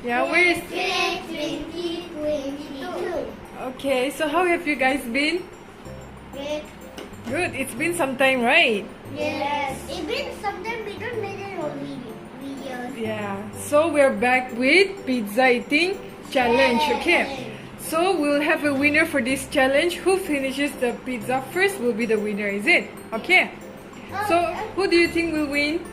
Yeah, where is... 2022. Okay, so how have you guys been? Good. Good, it's been some time, right? Yes. Even sometimes we don't make it on videos. Yeah, so we're back with pizza eating challenge, okay? So we'll have a winner for this challenge. Who finishes the pizza first will be the winner, is it? Okay. So who do you think will win?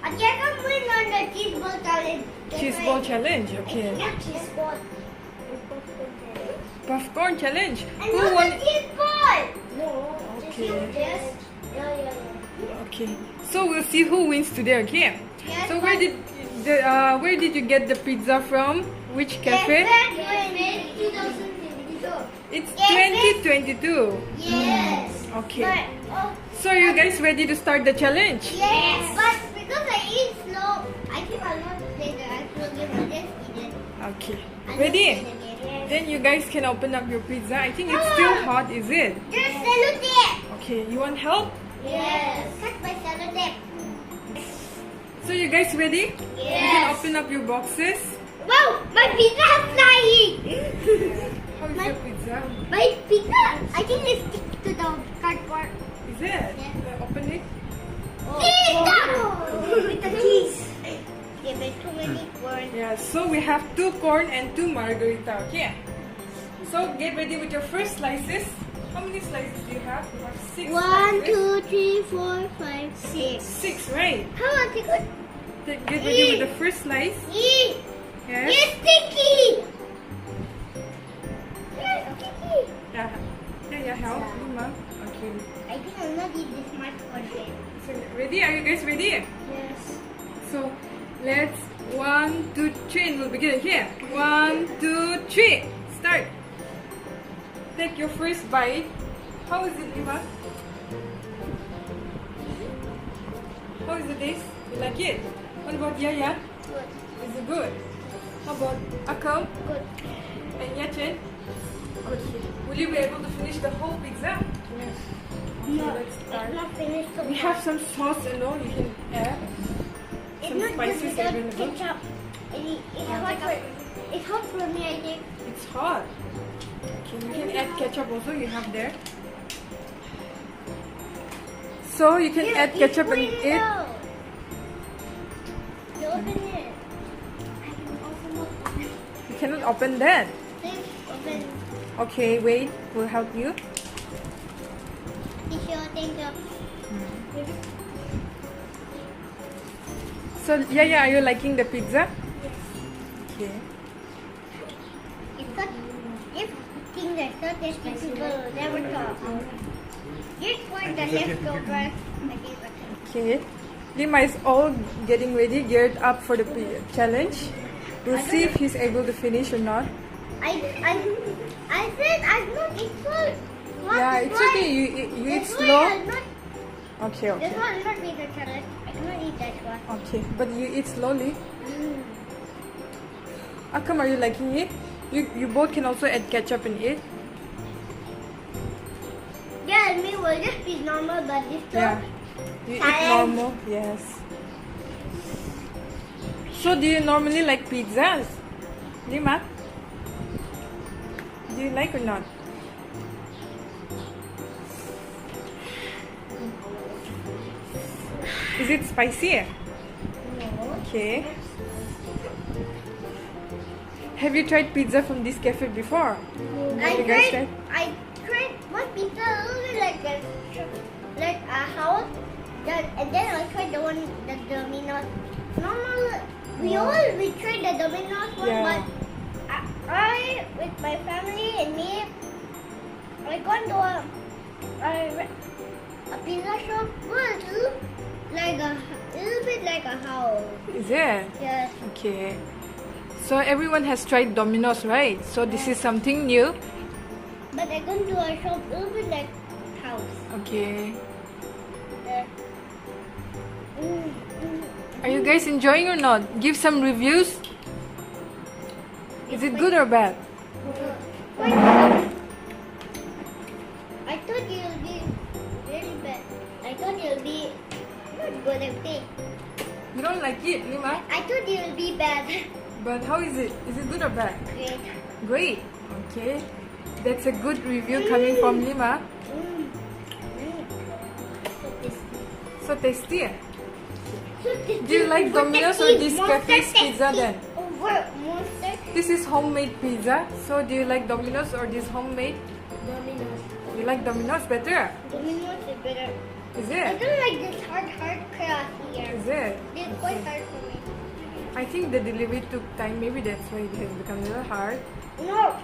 Adia can win on the cheese ball challenge. Cheese ball challenge, okay. Not cheese ball. Popcorn challenge. And Who not won? the cheese ball. No. Okay. Yes. Yeah. Okay. So we'll see who wins today, okay? Yes, So where did you get the pizza from? Which cafe? 2022. It's 2022. Yes. Okay. So are you guys ready to start the challenge? Yes. But because I eat slow, I think I'll not play the actual game. I'll just eat it. Okay. I'll Ready? just eat it. Yes. Then you guys can open up your pizza. I think it's still hot, is it? Just sellotape. Okay. You want help? Yes. Cut my sellotape. So you guys ready? Yes. You can open up your boxes. Wow, my pizza is flying. How is your pizza? My pizza, I think it sticks to the cardboard. Is it? Yes. Open it. Pizza! With the cheese. Give it too many corn. Yeah, so we have 2 corn and 2 margarita, okay? So get ready with your first slices. How many slices do you have? You have 6 1, slices. 2, 3, 4, 5, 6. 6, right? How much it could Get ready with the first slice. eat? Yes. It's sticky! It's sticky! Yeah. Yeah, help. Alima. Okay. I think I'll not eat this much corn. So ready? Are you guys ready? Yes. So let's 1, 2, 3 and we'll begin here. 1, 2, 3. Start. Take your first bite. How is it, Alima? How is the taste? You like it? What about Yaya? Good. Is it good? How about Akam Good. and Yachin? Good. Will you be able to finish the whole pizza? Yes. Okay, No, let's it's start. not finished so We have some sauce and all you can add. It's Some not spices just without available. ketchup. It's hot for me, I think. It's hot. Okay, you can add ketchup also you have there. So you can add ketchup and eat. You open it. I can open it. You cannot open that. Please open. Okay, wait. We'll help you. Tissue, thank you. So Yaya, are you liking the pizza? Yes. Okay. If things are so tasty, people will never talk. Just for the leftovers. Okay. Lima is all getting ready, geared up for the challenge. We'll see if he's able to finish or not. I said I'm not equal. Yeah, it's okay. You eat slow. Okay, This okay. one is not being a challenge. I cannot eat that one. Okay, but you eat slowly. Akam, are you liking it? You both can also add ketchup and eat. Yeah, and me will just be normal, but this Yeah. You eat Challenge. normal. Yes. So do you normally like pizzas? Lima? Do you like or not? Is it spicy? No. Okay. Have you tried pizza from this cafe before? I You guys tried one pizza a little bit like a house, and then I tried the Domino's. Normal, we tried the Domino's one, Yeah. but I with my family and me, I gone to a pizza shop. Well, it looked like a little bit like a house. Is it? Yes. Okay. So everyone has tried Domino's, right? So this is something new. But I gone to a shop a little bit like house. Okay. Uh, Are you guys enjoying or not? Give some reviews. Is it good or bad? Wait. I thought you'll be really bad. I thought you'll be not good at it. You don't don't like it, Lima. I thought it would be bad. But how is it? Is it good or bad? Great. Great. Okay. That's a good review coming from Lima. So tasty. Do you like Domino's or this cafe's pizza then? This is homemade pizza. So do you like Domino's or this homemade? Domino's. You like Domino's better? Domino's is better. Is I it? don't like this hard crust here. Is it? It's quite hard for me. I think the delivery took time. Maybe that's why it has become a little hard. No.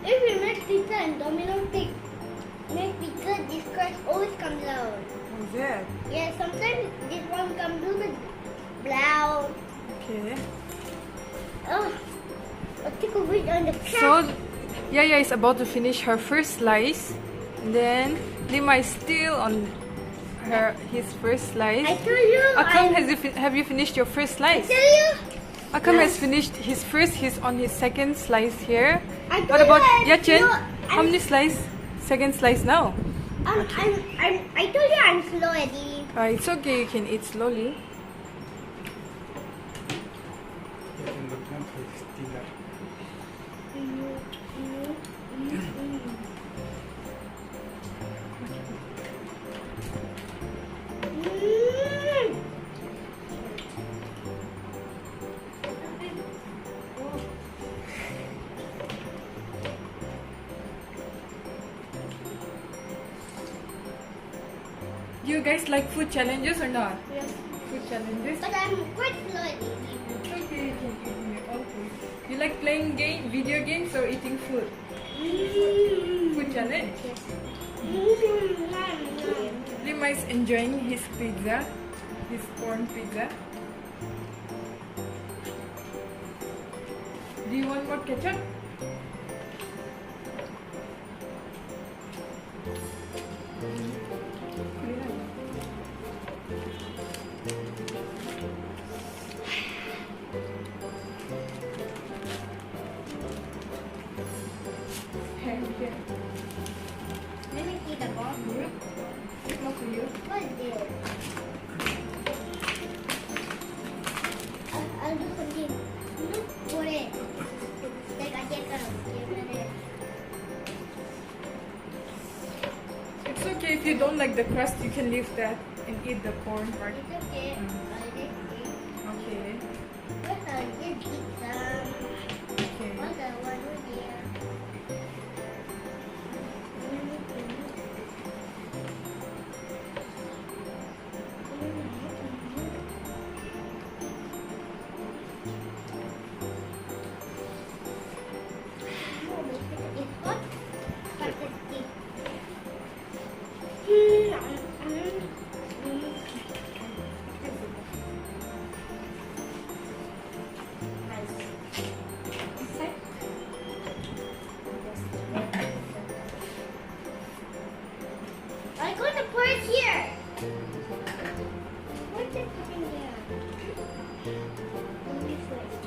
If we make pizza and Domino's make pizza, this crust always comes out. Is it? Yeah, sometimes this one comes a little bit brown. Okay. Oh, I'll take a bit on the crust. So, Yaya is about to finish her first slice. And then Lima is still on his first slice. I told you. Akam, have you finished your first I slice? tell you. Akam Yes. has finished his first. He's on his second slice here. I told What about you Yachin? slow. How many slice? Second slice now. I told you I'm slow at eating. It's okay. You can eat slowly. Do you guys like food challenges or not? Yes. Food challenges. But I'm quite slow at eating. It's okay. You can eat your own food. You like playing video games or eating food? Food challenge. Lima is enjoying his pizza, his corn pizza. Do you want more ketchup? Let me see the ball. It's not for you. What is this? I'll do something. Look for it. Like I take out. It's okay if you don't like the crust, you can leave that and eat the corn part. It's okay. I'll just eat. Okay. What I'll just eat some. Okay. What I want to hear. It's hot, but it's deep. I'm going to pour it here. What's it putting here? Only first.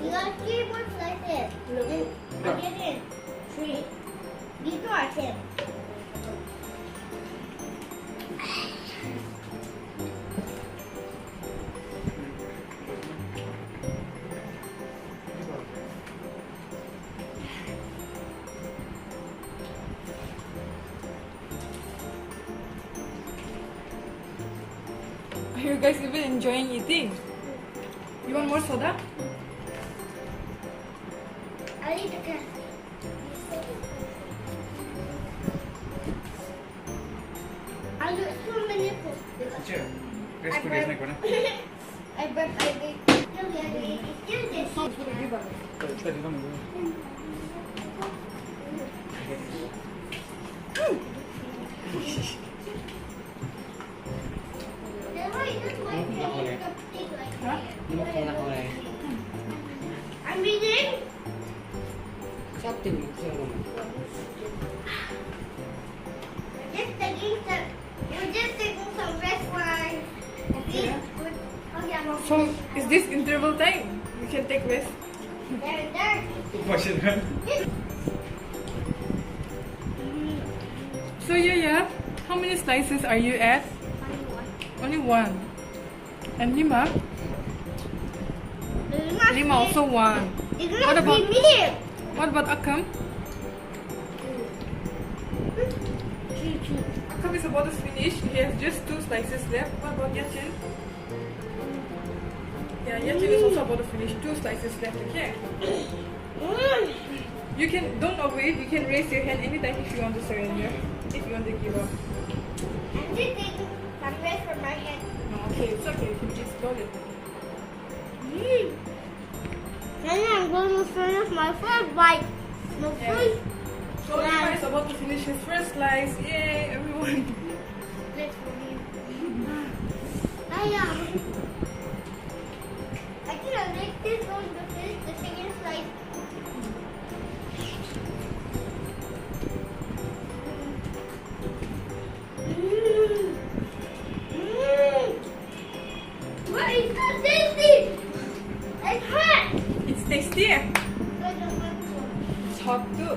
You got 3 more slices. I get it. 3. These two are 10. Are you guys even enjoying eating? You want more soda? I'll eat the crust. I'll do so many foods. Rest ko na ko na. I burp. Still getting still this. Tadi kamu. I'm reading. Something. We're just taking some rest for our Okay. Oh yeah. So, is this interval time? You can take rest. There. Question kan? So yeah, how many slices are you at? Only one. And Lima? Lima also one. What about Akam? Akam is about to finish. He has just 2 slices left. What about Yachin? Yeah, Yachin is also about to finish. 2 slices left. Okay. You can don't wait. You can raise your hand anytime if you want to surrender. If you want to give up. I'm just taking some rest from my hand. No, okay, it's okay. You can just roll it. Then I'm going to finish my first bite. My first So Lima is about to finish his first slice. Yay, everyone. slice for me. I think I'll make this one to finish the second slice. What is so tasty? It's hot. It's tasty. It's hot too.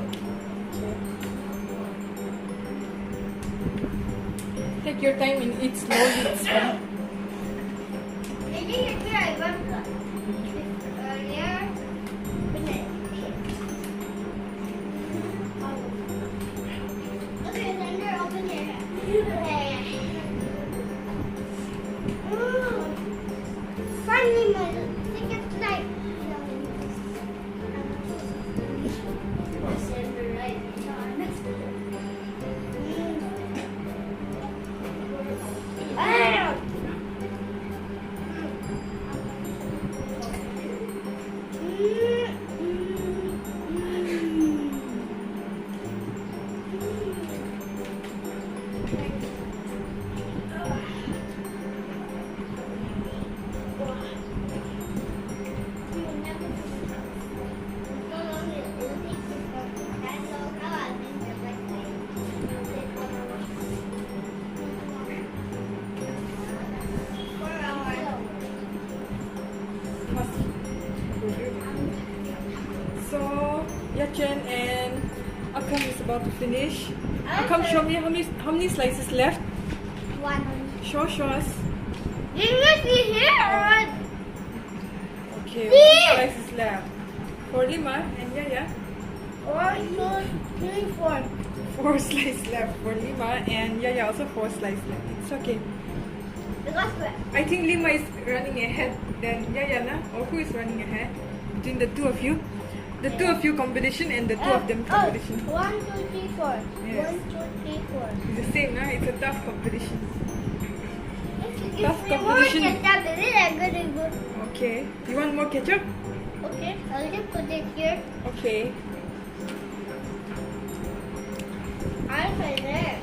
Take your time and eat slowly. It's fine. I think it's where I got earlier. Okay, Thunder, open your hand. Finally, my second slice. Thunder, right? So Yachin and Akam is about to finish. Akam, show me how many slices left. One. Show us. You must be here. Okay, See? 1 slice is left. For Lima and Yaya, 1, 2, 3, 4. 4 slices left. For Lima and Yaya also 4 slices left. It's okay. Because I think Lima is running ahead than Yaya, na? Or who is running ahead? Between the two of you? The two of you competition and the two of them competition. 1, 2, 3, 4. Yes. 1, 2, 3, 4. It's the same, na? It's a tough competition. If Tough you want competition. ketchup, is it a good and good? Okay. You want more ketchup? Okay, I'll just put it here. Okay. I'll put it.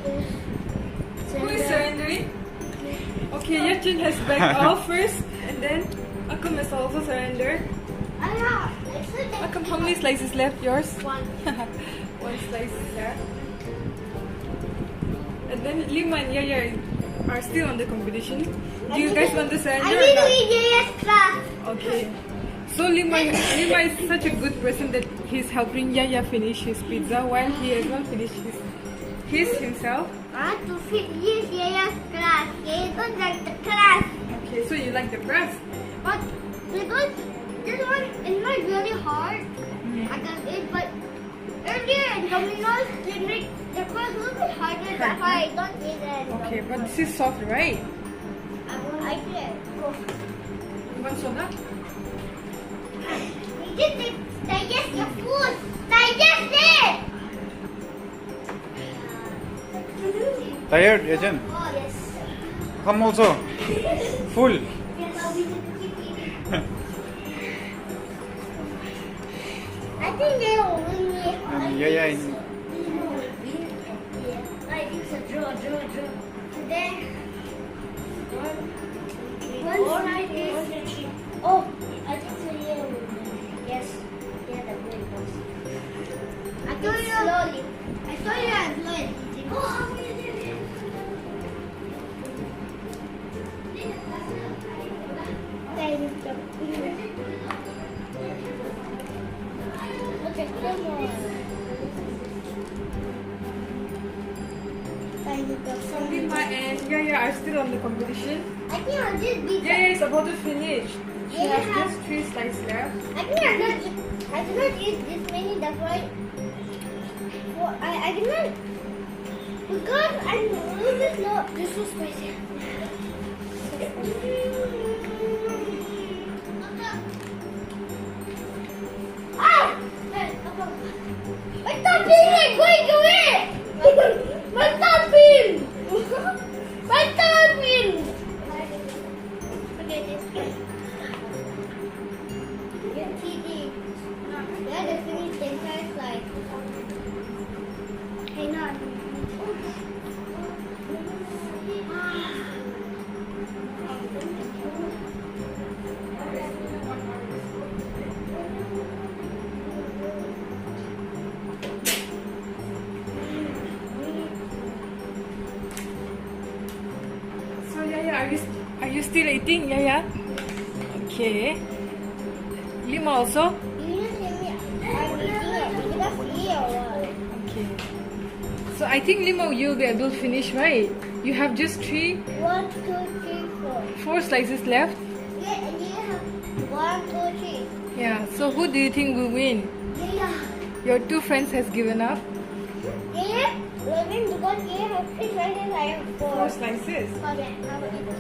Who is surrendering? Okay, Yachin has backed off first, and then Akam has also surrendered. Akam, how many slices left? Yours? 1. 1 slice left. And then Lima and Yaya are still on the competition. Do you guys want to surrender I or need not? to eat Yaya's class. Okay. So Lima is such a good person that he's helping Yaya finish his pizza while he has not finished his himself. I want to finish Yaya's class. Yaya don't like the class. Okay, so you like the crust? But because this one is not really hard. I can eat, but earlier in Domino's, they make the crust a little bit harder. That's why I don't eat it. Okay, but this is soft, right? I did. You want soda? You just digest your food. Digest it! Tired, Yachin? Oh, yes. Come also. Full. Yes, I'll be able to keep eating. I think they will win me. Yeah. I think it's a draw. Then, oh, I think so, yeah. Yes. Yeah, the good ones. I told you. Slowly. I told you I'm slowly. Oh, okay, come on. kind of. So Lima and Yaya are still on the competition. I think I'll just be. Yaya is about to finish. She Yaya has has- just 3 slices left. I think I cannot eat this many. That's why. Well, I cannot because I'm a little bit low. This is so spicy. Ah! My topping is going away. My topping. My topping. Okay, this. You're cheating. You had to finish the entire slide. Hey, not. So Yaya, are you still eating, Yaya? Okay. Lima also? You just tell me I'm eating it because here or what? Okay. So I think Lima, you'll be able to finish, right? You have just 3, 1, 2, 3, 4. 4 slices left. Yeah, and you have 1, 2, 3. Yeah. So who do you think will win? Yeah. Your 2 friends has given up. Yeah. Loving because you have 3 slices, I have 4. 4 slices. Okay, I will eat this.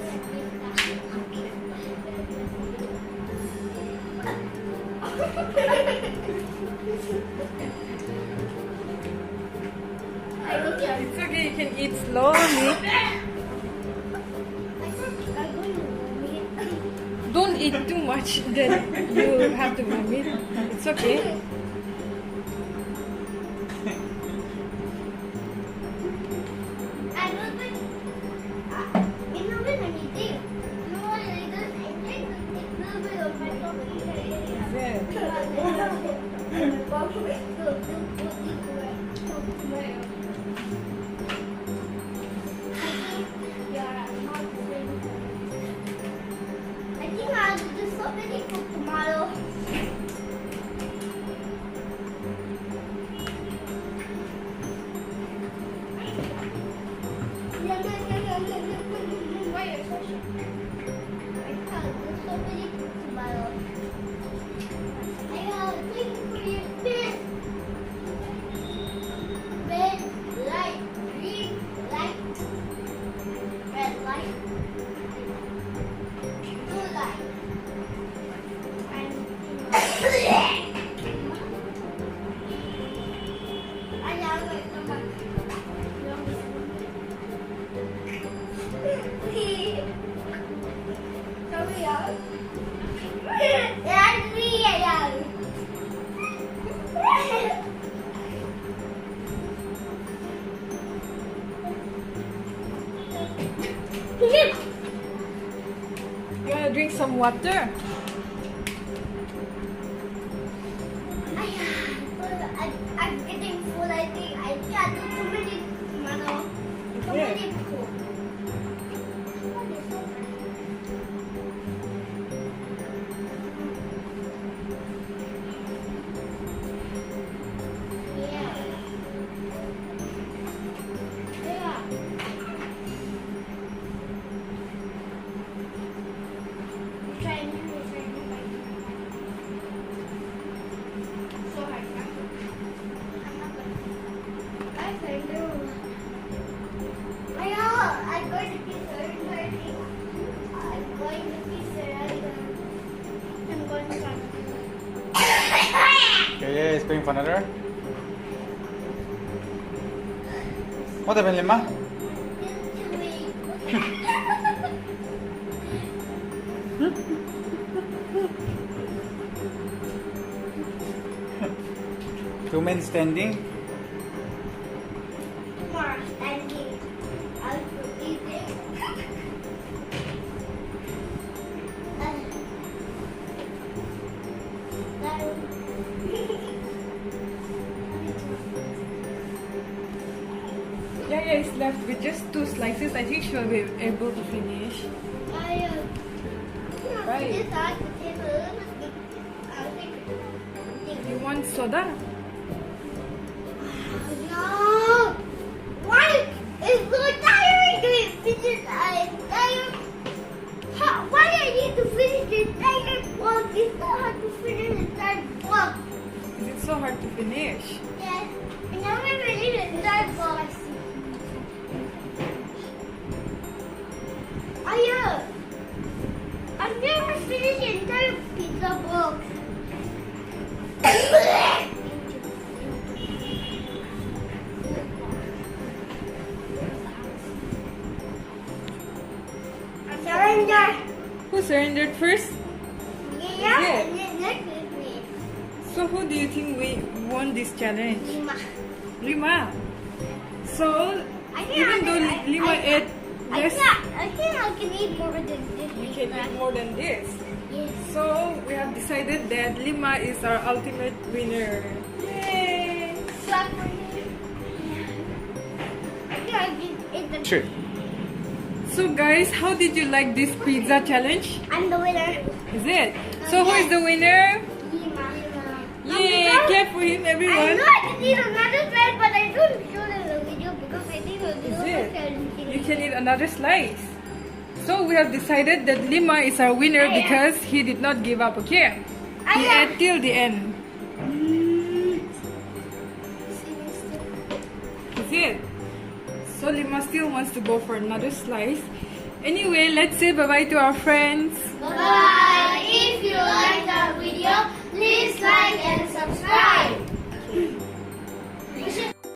It's okay. You can eat slowly. Don't eat too much. Then you have to vomit. It's okay. I think I'll do so many for tomorrow. Why are you so sure? I think I'll do so many for tomorrow. I will wait for your fish. Red light, green light, red light, blue light. You wanna drink some water? I'm getting full. I think I do too many tomorrow. Too Yeah. many food. Yeah. Yeah. So hard. I can do. I'm going to be third. I'm going to be third. I'm going to come. Okay, yeah, it's going for another. What happened, Lima? Two men standing. More standing. I'll be eating. Yaya is left with just 2 slices. I think she'll be able to finish. Right. This side the table. I'll take You want soda? No! Why is so hard to finish. Yes. And now we're ready to start box. I've never finished the entire pizza box. I surrender. Who surrendered first? Yeah, Yeah. and then next is me. So who do you think won this challenge? Lima. Lima. So I think even though Lima ate less, I think I can eat more than this. we can eat more than this. Yes. So we have decided that Lima is our ultimate winner. Yay! Clap for me. I think I can eat the. Sure. So guys, how did you like this pizza challenge? I'm the winner. Is it? So who is the winner? Lima. Yay! Clap for him, I everyone. know I can eat another slice, but I don't show them the video because I think the Is video it? challenge. You can eat another slice. So we have decided that Lima is our winner because he did not give up, okay? He ate till the end. Is it? So Lima still wants to go for another slice. Anyway, let's say bye-bye to our friends. Bye. If you like our video, please like and subscribe.